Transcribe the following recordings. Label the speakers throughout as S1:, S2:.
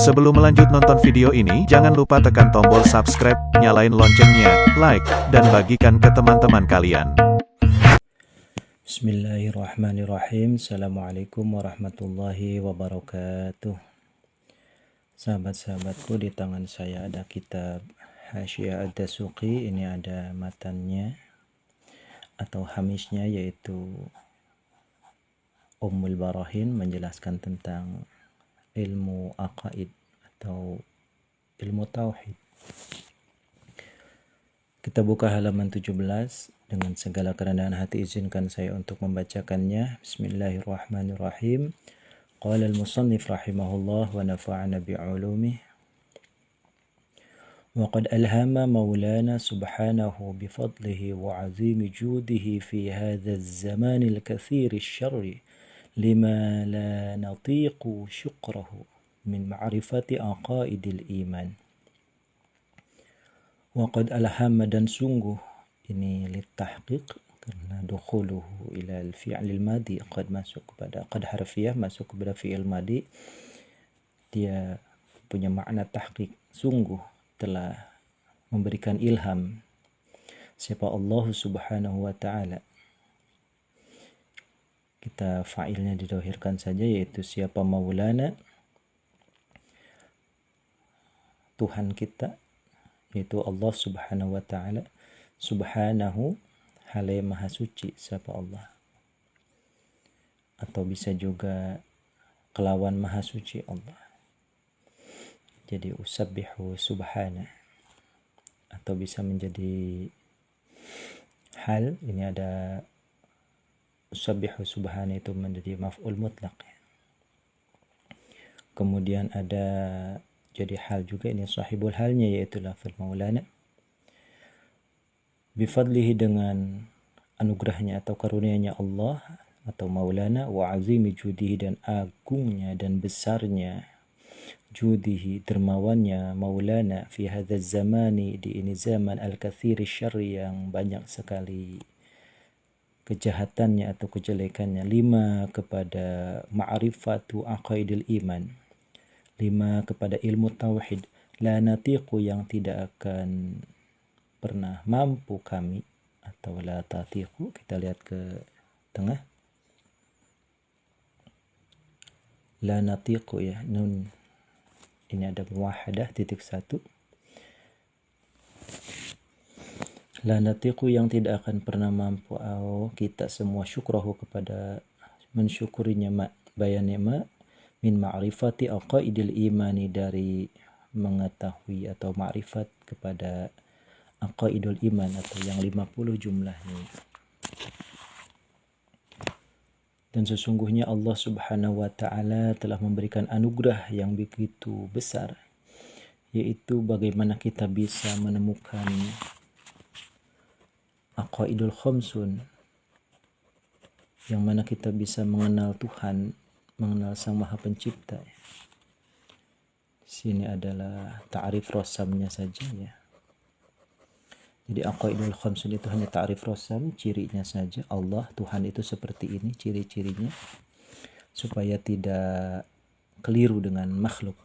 S1: Sebelum melanjut nonton video ini, jangan lupa tekan tombol subscribe, nyalain loncengnya, like, dan bagikan ke teman-teman kalian.
S2: Bismillahirrahmanirrahim. Assalamualaikum warahmatullahi wabarakatuh. Sahabat-sahabatku, di tangan saya ada kitab Hasyiah Ad-Dasuqi. Ini ada matannya atau hamisnya, yaitu Ummul Barahin, menjelaskan tentang ilmu aqaid atau ilmu tauhid. Kita buka halaman 17. Dengan segala kerendahan hati izinkan saya untuk membacakannya. Bismillahirrahmanirrahim. Qala al-musannif rahimahullah wa nafa'ana bi'ulumih. Wa qad alhama maulana subhanahu bifadlihi wa azimi judihi fi hadha az-zaman al-kathir asy-syarri lima la natiqu syukrahu min ma'rifati aqaidil iman. Wa qad alhama, dan sungguh, ini litahqiq karena dukhuluhu ila al-fi'lil madi, qad masuk kepada qad harfiyah, masuk kepada fi'il madi, dia punya makna tahqiq. Sungguh telah memberikan ilham siapa Allah subhanahu wa ta'ala. Kita fa'ilnya didohirkan saja, yaitu siapa maulana, Tuhan kita, yaitu Allah subhanahu wa ta'ala. Subhanahu, halai maha suci siapa Allah, atau bisa juga kelawan maha suci Allah. Jadi usabbihu subhana, atau bisa menjadi hal. Ini ada usabbihu subhana, itu menjadi maf'ul mutlaq. Kemudian ada jadi hal juga, ini sahibul halnya, yaitu lafaz maulana. Bifadlihi, dengan anugerahnya atau karunia-Nya Allah atau maulana, wa azimi judihi, dan agungnya dan besarnya judihi, dermawannya maulana, fi hadzal zamani, di ini zaman al-kathiri syarri, yang banyak sekali kejahatannya atau kejelekannya. Lima, kepada ma'rifatu aqaidil iman. Lima, kepada ilmu tauhid. La natiqu, yang tidak akan pernah mampu kami, atau la tatiqu, kita lihat ke tengah, la natiqu, ya, nun ini ada muwahadah, titik satu. La natiqu, yang tidak akan pernah mampu kita semua, syukrahu, kepada mensyukurinya, bayani min ma'rifati aqaidil imani, dari mengetahui atau ma'rifat kepada aqaidul iman, atau yang 50 jumlahnya. Dan sesungguhnya Allah subhanahu wa ta'ala telah memberikan anugerah yang begitu besar, yaitu bagaimana kita bisa menemukan aqaidul khamsun, yang mana kita bisa mengenal Tuhan, mengenal Sang Maha Pencipta. Sini adalah ta'rif rosamnya saja, ya. Jadi aqaidul khamsun itu hanya ta'rif rosam, cirinya saja. Allah, Tuhan itu seperti ini ciri-cirinya, supaya tidak keliru dengan makhluk.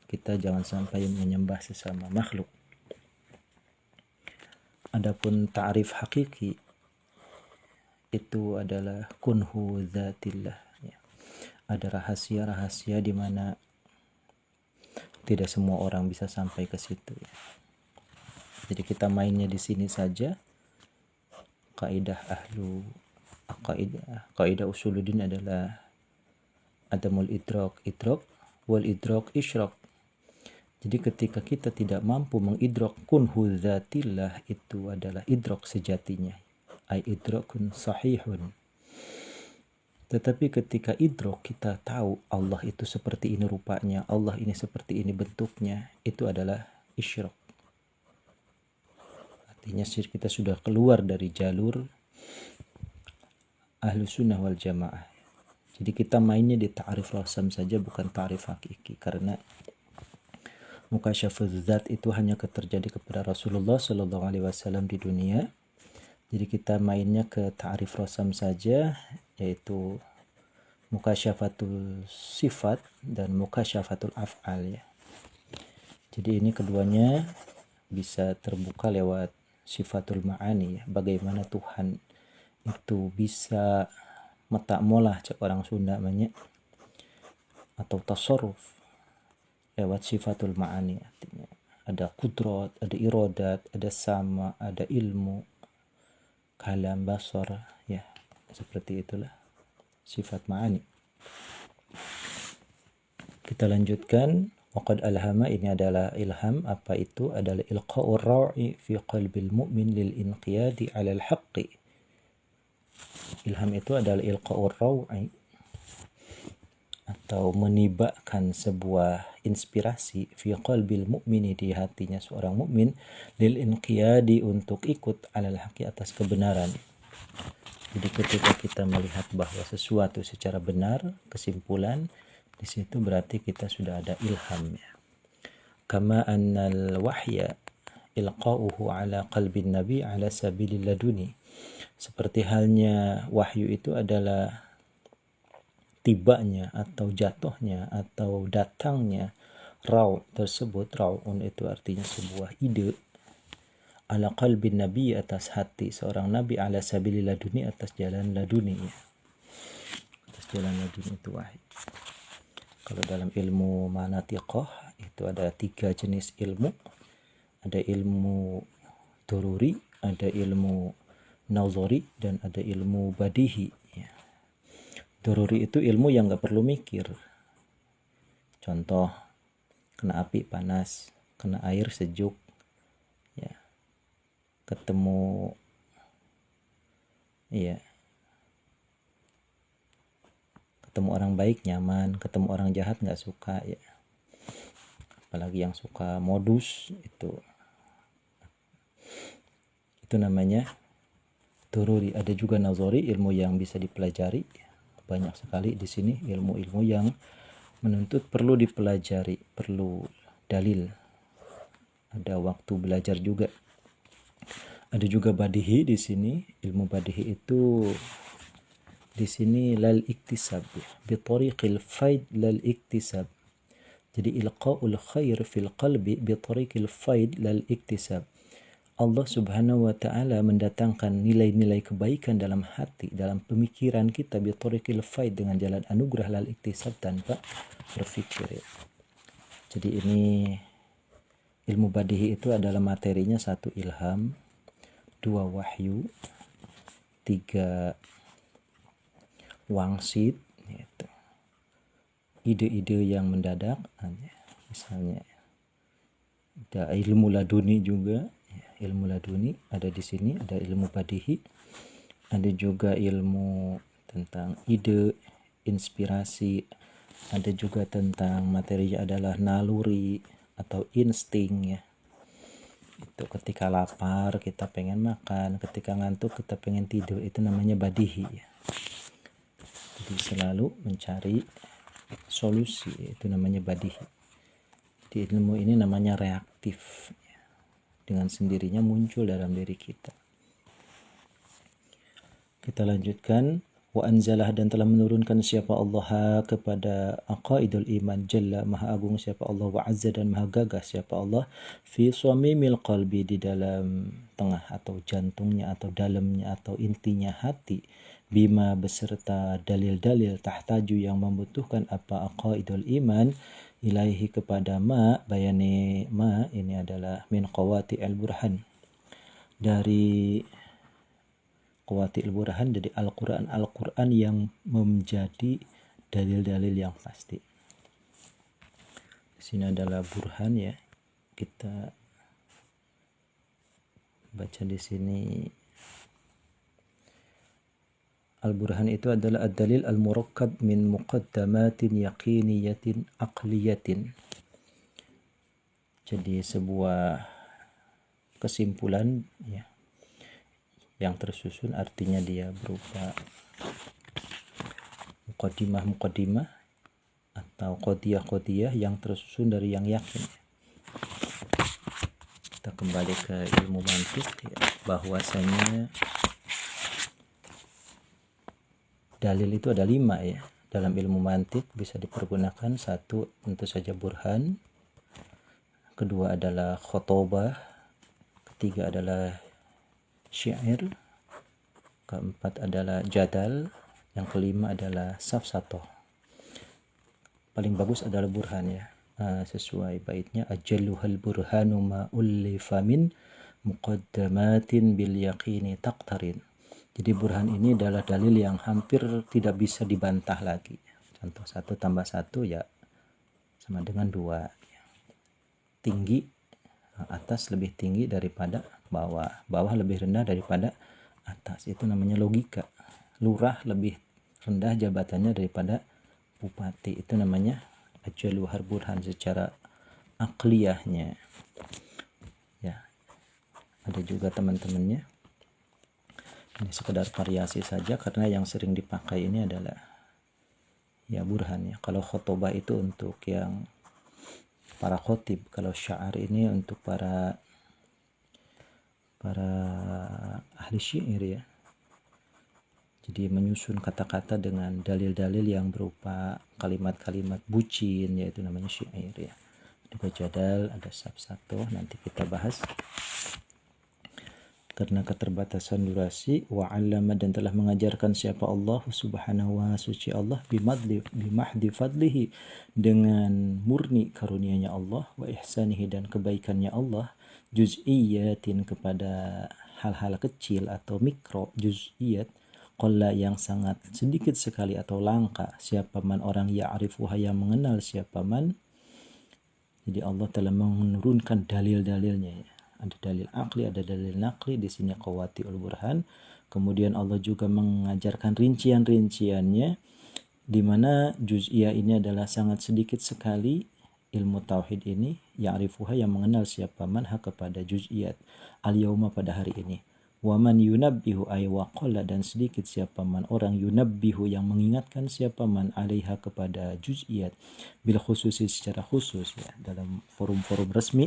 S2: Kita jangan sampai menyembah sesama makhluk. Adapun ta'rif hakiki, itu adalah kunhu dzatillah. Ada rahasia-rahasia di mana tidak semua orang bisa sampai ke situ, ya. Jadi kita mainnya di sini saja. Kaidah kaidah usuluddin adalah adamul idrak wal idrak isyraq. Jadi ketika kita tidak mampu mengidrak kunhu dzatillah, itu adalah idrak sejatinya, ai idrakun sahihun. Tetapi ketika idrak, kita tahu Allah itu seperti ini rupanya, Allah ini seperti ini bentuknya, itu adalah isyraq. Artinya kita sudah keluar dari jalur ahlu sunnah wal jamaah. Jadi kita mainnya di ta'rif rasam saja, bukan ta'rif hakiki, karena mukasyafuz zat itu hanya terjadi kepada Rasulullah sallallahu alaihi wasallam di dunia. Jadi kita mainnya ke ta'rif rasam saja, yaitu mukasyafatul sifat dan mukasyafatul af'al ya. Jadi ini keduanya bisa terbuka lewat sifatul ma'ani ya. Bagaimana Tuhan itu bisa metak molah cek orang Sunda namanya, atau tasarruf lewat sifatul ma'ani, artinya ada kudrat, ada iradat, ada sama, ada ilmu, kalam, basar ya, seperti itulah sifat ma'ani. Kita lanjutkan. Waqad alhama, ini adalah ilham. Apa itu? Adalah ilqa'ur ra'i fi qalbil mu'min lil inqiyadi 'ala al-haqqi. Ilham itu adalah ilqa'ur ra'i, atau menibakkan sebuah inspirasi fi qalbil mu'mini, di hatinya seorang mukmin, lil inqiyadi, untuk ikut 'ala al-haqqi, atas kebenaran. Jadi ketika kita melihat bahwa sesuatu secara benar, kesimpulan di situ berarti kita sudah ada ilham ya. Kama annal wahya ilqa'uhu ala qalbin nabi ala sabilil laduni. Seperti halnya wahyu itu adalah tibanya atau jatuhnya atau datangnya raw tersebut. Raw'un itu artinya sebuah ide, ala qalbin nabi, atas hati seorang nabi, ala sabilil laduni, atas jalan laduni ya. Atas jalan laduni itu wahyu. Kalau dalam ilmu manatiqah itu ada 3 jenis ilmu. Ada ilmu dururi, ada ilmu nazari, dan ada ilmu badihi ya. Dururi itu ilmu yang gak perlu mikir. Contoh, kena api panas, kena air sejuk ya, ketemu ya, ketemu orang baik nyaman, ketemu orang jahat nggak suka ya. Apalagi yang suka modus, itu namanya dururi. Ada juga nazari, ilmu yang bisa dipelajari. Banyak sekali di sini ilmu-ilmu yang menuntut perlu dipelajari, perlu dalil, ada waktu belajar juga. Ada juga badihi di sini. Ilmu badihi itu di sini lal iktisab ya, bi tariqil faid lal iktisab. Jadi ilqaul khair fil qalbi bi tariqil faid lal iktisab. Allah Subhanahu wa taala mendatangkan nilai-nilai kebaikan dalam hati, dalam pemikiran kita, bi tariqil faid, dengan jalan anugerah, lal iktisab, tanpa berpikir ya. Jadi ini ilmu badihi itu adalah materinya 1 ilham, 2 wahyu, 3 wangsit, yaitu ide-ide yang mendadak. Misalnya ada ilmu laduni juga ya, ilmu laduni ada di sini. Ada ilmu badihi, ada juga ilmu tentang ide, inspirasi, ada juga tentang materinya adalah naluri atau insting ya. Itu ketika lapar kita pengen makan, ketika ngantuk kita pengen tidur, itu namanya badihi ya. Jadi selalu mencari solusi, itu namanya badihi. Di ilmu ini namanya reaktif ya. Dengan sendirinya muncul dalam diri kita. Kita lanjutkan. Wa anzalah, dan telah menurunkan siapa Allah kepada aqaidul iman, jalla maha agung siapa Allah, wa azza dan maha gagah siapa Allah, fi shamimil qalbi, di dalam tengah atau jantungnya atau dalamnya atau intinya hati, bima beserta dalil-dalil, tahtaju yang membutuhkan apa aqaidul iman, ilaihi kepada ma, bayani ma ini adalah min qawati al-burhan, dari Qawatil burhan, dari Al-Quran yang menjadi dalil-dalil yang pasti. Di sini adalah burhan ya. Kita baca di sini. Al-burhan itu adalah ad-dalil al-murakkab min muqaddamatin yaqiniyatin aqliyatin. Jadi sebuah kesimpulan ya, yang tersusun, artinya dia berupa muqaddimah atau qadiyah yang tersusun dari yang yakin. Kita kembali ke ilmu mantiq ya, bahwasanya dalil itu ada 5 ya. dalam ilmu mantik bisa dipergunakan. Satu tentu saja burhan, kedua adalah khotobah, ketiga adalah syair, keempat adalah jadal, yang kelima adalah safsatoh. Paling bagus adalah burhan ya. Sesuai baitnya, ajalluhal burhanu ma ullifa min muqaddamatin bil yaqini taqtarin. Jadi burhan ini adalah dalil yang hampir tidak bisa dibantah lagi. Contoh 1 tambah 1 ya sama dengan 2. Tinggi, atas lebih tinggi daripada bawah, bawah lebih rendah daripada atas. Itu namanya logika. Lurah lebih rendah jabatannya daripada bupati. Itu namanya ajaluhar burhan secara akliyahnya. Ya. Ada juga teman-temannya. Ini sekedar variasi saja karena yang sering dipakai ini adalah ya burhan ya. Kalau khotobah itu untuk yang para khotib, kalau syair ini untuk para ahli syair ya. Jadi menyusun kata-kata dengan dalil-dalil yang berupa kalimat-kalimat bucin, yaitu namanya syair ya. Ada jadal, ada safsatoh, nanti kita bahas. Karena keterbatasan durasi, wa'allama dan telah mengajarkan siapa Allah subhanahu wa suci Allah bimahdi fadlihi dengan murni karunianya Allah, wa ihsanihi dan kebaikannya Allah, juz'iyatin kepada hal-hal kecil atau mikro, juz'iyat, qalla yang sangat sedikit sekali atau langka, siapa man orang ya'rifuha yang mengenal siapa man. Jadi Allah telah menurunkan dalil-dalilnya ya. Ada dalil akli, ada dalil nakli, di sini qawati'ul burhan. Kemudian Allah juga mengajarkan rincian-rinciannya, di mana juz'iyah ini adalah sangat sedikit sekali. Ilmu tauhid ini ya'rifuha yang mengenal siapa man ha kepada juz'iyat al-yauma pada hari ini. Wa man yunabbihu ay waqala dan sedikit siapa man orang yunabbihu yang mengingatkan siapa man alaiha kepada juz'iyat bil khususi secara khusus ya, dalam forum-forum resmi.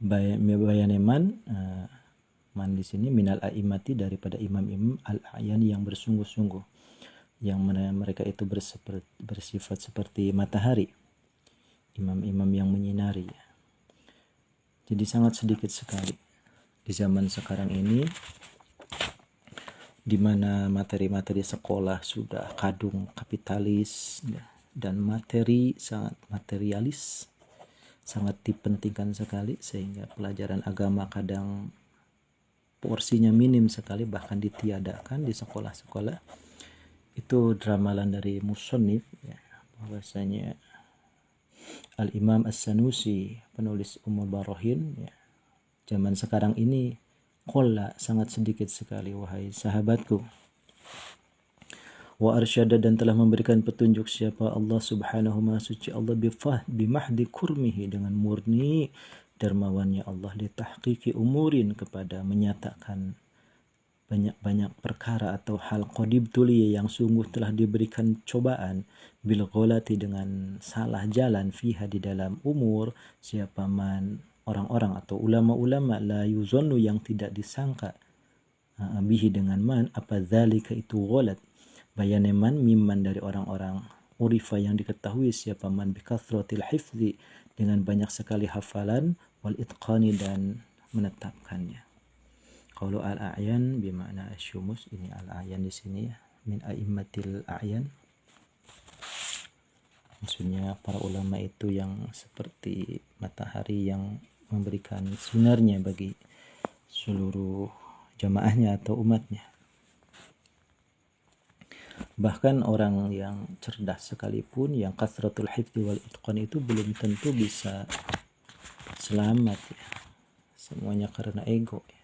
S2: Bayane man di sini minal a'immati daripada imam-imam al-a'yan yang bersungguh-sungguh, yang mereka itu bersifat seperti matahari, imam-imam yang menyinari. Jadi sangat sedikit sekali di zaman sekarang ini, di mana materi-materi sekolah sudah kadung kapitalis dan materi sangat materialis, sangat dipentingkan sekali, sehingga pelajaran agama kadang porsinya minim sekali, bahkan ditiadakan di sekolah-sekolah. Itu dramalan dari musannif ya, bahwasanya Al-Imam As-Sanusi, penulis Ummul Barahin ya, zaman sekarang ini qalla sangat sedikit sekali wahai sahabatku. Wa arsyada dan telah memberikan petunjuk siapa Allah subhanahu wa suci Allah bimahdi kurmihi dengan murni dermawannya Allah, litahqiqi umurin kepada menyatakan banyak-banyak perkara atau hal qadib tuliya yang sungguh telah diberikan cobaan, bil gholati dengan salah jalan, fiha di dalam umur siapa man orang-orang atau ulama-ulama la yuzannu yang tidak disangka bihi dengan man apa dzalika itu gholat, bayaneman mimman dari orang-orang urifa yang diketahui siapa man bikathratil hifzi dengan banyak sekali hafalan, wal itqani dan menetapkannya. Qaulu al-a'yan bimakna asyumus, ini al-a'yan di sini ya, min a'immatil a'yan. Maksudnya para ulama itu yang seperti matahari yang memberikan sinarnya bagi seluruh jamaahnya atau umatnya. Bahkan orang yang cerdas sekalipun, yang kasratul hifzi wal itqan itu belum tentu bisa selamat ya. Semuanya karena ego ya.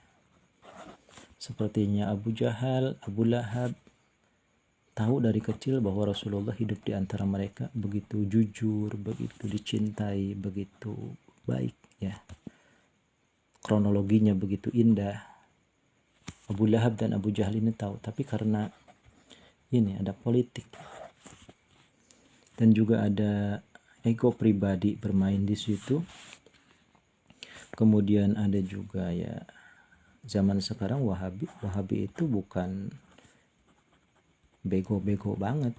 S2: Sepertinya Abu Jahal, Abu Lahab tahu dari kecil bahwa Rasulullah hidup di antara mereka, begitu jujur, begitu dicintai, begitu baik ya. Kronologinya begitu indah. Abu Lahab dan Abu Jahal ini tahu, tapi karena ini ada politik dan juga ada ego pribadi bermain di situ. Kemudian ada juga ya zaman sekarang Wahabi itu bukan bego-bego banget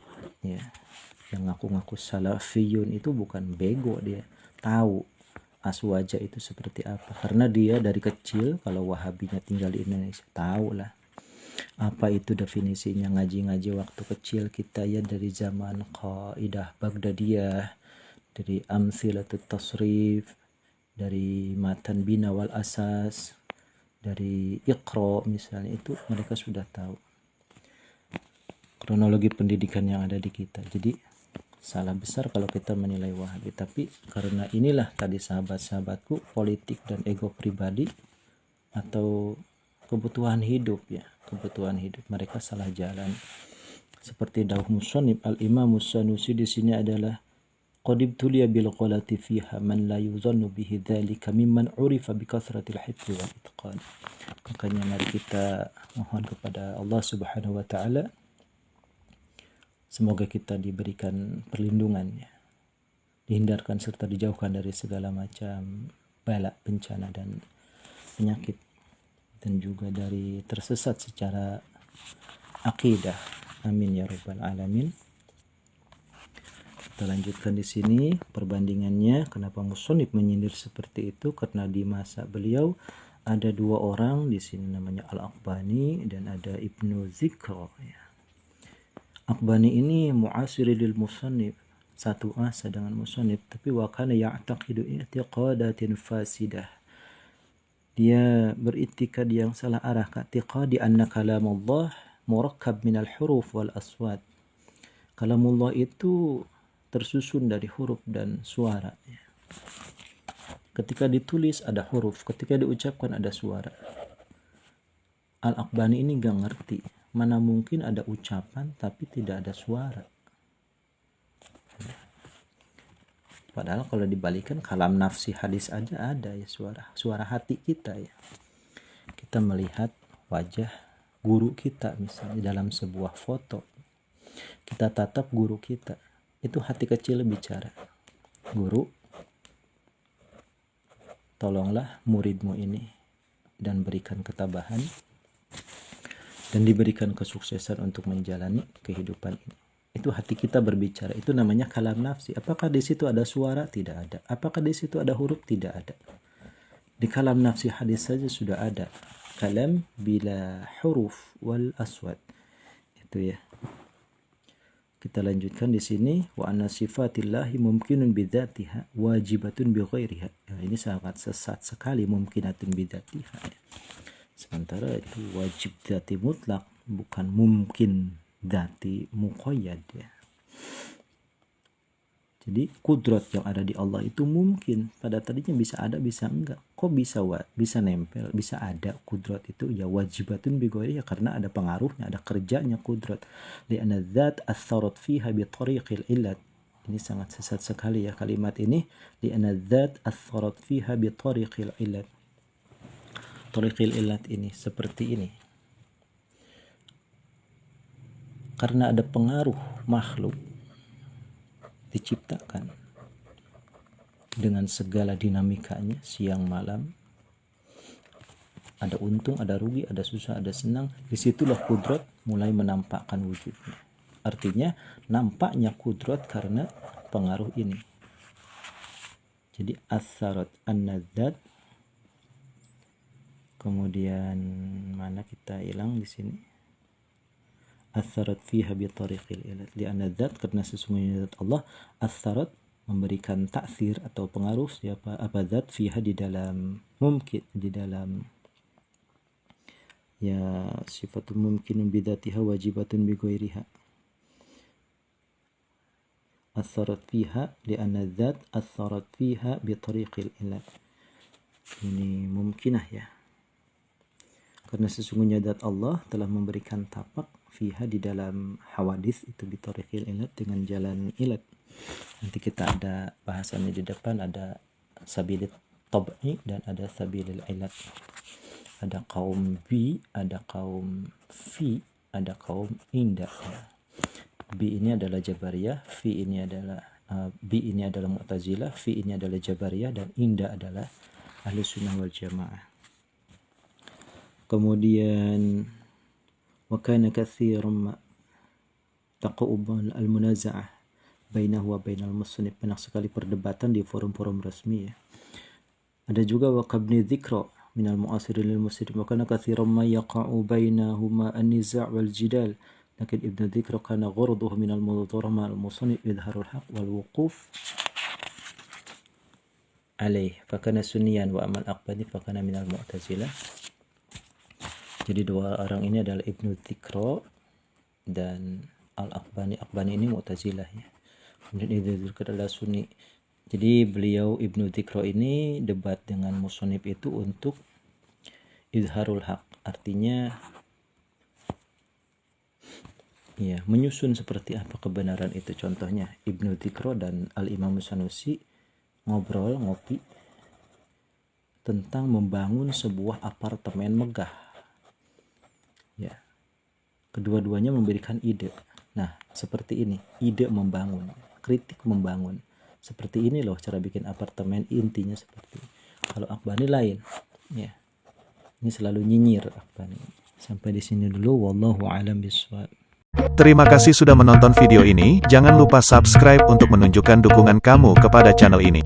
S2: ya. Yang ngaku-ngaku salafiyun itu bukan bego, dia tahu aswaja itu seperti apa, karena dia dari kecil, kalau wahabinya tinggal di Indonesia tahu lah apa itu definisinya. Ngaji-ngaji waktu kecil kita ya, dari zaman Qaidah Baghdadiyah, dari Amsilatut Tasrif, dari Matan Bina wal Asas, dari Iqra misalnya, itu mereka sudah tahu kronologi pendidikan yang ada di kita. Jadi salah besar kalau kita menilai Wahabi. Tapi karena inilah tadi sahabat-sahabatku, politik dan ego pribadi atau kebutuhan hidup ya, kebutuhan hidup, mereka salah jalan. Seperti dawuh musannif al-Imam Sanusi di sini adalah qadib tuliya bil qalati fiha man la yuzannu bihi dzalika mimman urifa bi kasratil hifzi wal itqan. Makanya mari kita mohon kepada Allah Subhanahu wa taala, semoga kita diberikan perlindungannya, dihindarkan serta dijauhkan dari segala macam bala, bencana dan penyakit, dan juga dari tersesat secara akidah. Amin ya rabbal alamin. Kita lanjutkan di sini perbandingannya. Kenapa musannif menyindir seperti itu? Karena di masa beliau ada dua orang di sini, namanya Al-Aqbani dan ada Ibnu Zikra ya. Aqbani ini mu'asiri lil musannif, satu asa dengan musannif, tapi wa kana ya'taqidu i'tiqadatin fasidah. Dia beritikad yang salah arah, ka'tiqadi anna kalamullah murakkab minal huruf wal aswat. Kalamullah itu tersusun dari huruf dan suara. Ketika ditulis ada huruf, ketika diucapkan ada suara. Al-Aqbani ini gak ngerti, mana mungkin ada ucapan tapi tidak ada suara. Padahal kalau dibalikan kalam nafsi hadis aja ada ya, suara hati kita ya. Kita melihat wajah guru kita misalnya dalam sebuah foto, kita tatap guru kita, itu hati kecil bicara, guru tolonglah muridmu ini dan berikan ketabahan dan diberikan kesuksesan untuk menjalani kehidupan ini. Itu hati kita berbicara, itu namanya kalam nafsi. Apakah di situ ada suara? Tidak ada. Apakah di situ ada huruf? Tidak ada. Di kalam nafsi hadis saja sudah ada kalam bila huruf wal aswad. Itu ya. Kita lanjutkan di sini, wa anna sifatillahi mumkinun bidzatiha wajibatun bi ghairiha. Ya, ini sangat sesat sekali, mumkinatun bidzatiha. Sementara itu wajib dzati mutlak, bukan mungkin dzati muqayyad ya. Jadi kudrat yang ada di Allah itu mungkin, pada tadinya bisa ada bisa enggak. Kok bisa nempel, bisa ada kudrat itu ya, wajibatun bi ghairiha, karena ada pengaruhnya, ada kerjanya kudrat. Li'anna dzat atharat fiha bi tariqil illat. Ini sangat sesat sekali ya kalimat ini. Li'anna dzat atharat fiha bi tariqil illat. Tariqil illat ini seperti ini. Karena ada pengaruh makhluk diciptakan dengan segala dinamikanya, siang malam, ada untung, ada rugi, ada susah, ada senang. Disitulah kudrat mulai menampakkan wujudnya. Artinya nampaknya kudrat karena pengaruh ini. Jadi atharat an-nadzat. Kemudian mana kita hilang di sini? Atharat fiha bi tariqil illat. Li'anna dzat, karena sesungguhnya zat Allah, atharat memberikan ta'thir atau pengaruh, siapa apa zat, fiha di dalam mungkin, di dalam ya sifatul mumkinun bidzatiha wajibatun bi ghairiha. Atharat fiha li'anna dzat atharat fiha bi tariqil illat. Ini mumkinah ya. Karena sesungguhnya zat Allah telah memberikan tapak fiha di dalam hawadis itu bitariqil ilat, dengan jalan ilat. Nanti kita ada bahasannya di depan, ada sabilit tab'i dan ada sabilil ilat. Ada kaum bi, ada kaum fi, ada kaum inda. Bi ini adalah Jabariyah, fi ini adalah bi ini adalah Mu'tazilah, fi ini adalah Jabariyah, dan inda adalah Ahlus Sunnah wal Jamaah. Kemudian wa kana katsiran taqa'ub al-munaza'ah bainahu wa bainal musannif. Banyak sekali perdebatan di forum-forum resmi ya. Ada juga wa qabni dzikra minal mu'asirin lil muslim wa kana katsiran ma yaqa'u bainahuma an-niza' wal jidal, lakin ibnu dzikra kana ghurduhu minal mudhara ma'al musannif idharul haqq wal wuquf alaih fakana sunniyan wa amal aqbani fakana minal mu'tazilah. Jadi dua orang ini adalah Ibnu Dzikra dan Al-Aqbani. Aqbani ini Mu'tazilah ya. Kemudian Ibnu Dzikra adalah Sunni. Jadi beliau Ibnu Dzikra ini debat dengan musannif itu untuk izharul haq, artinya ya menyusun seperti apa kebenaran itu. Contohnya Ibnu Dzikra dan Al-Imam Sanusi ngopi tentang membangun sebuah apartemen megah ya. Kedua-duanya memberikan ide. Nah seperti ini, ide membangun, kritik membangun, seperti ini loh cara bikin apartemen, intinya seperti. Kalau Aqbani lain ya, ini selalu nyinyir Aqbani. Sampai di sini dulu, wallahu a'lam bishawab.
S1: Terima kasih sudah menonton video ini. Jangan lupa subscribe untuk menunjukkan dukungan kamu kepada channel ini.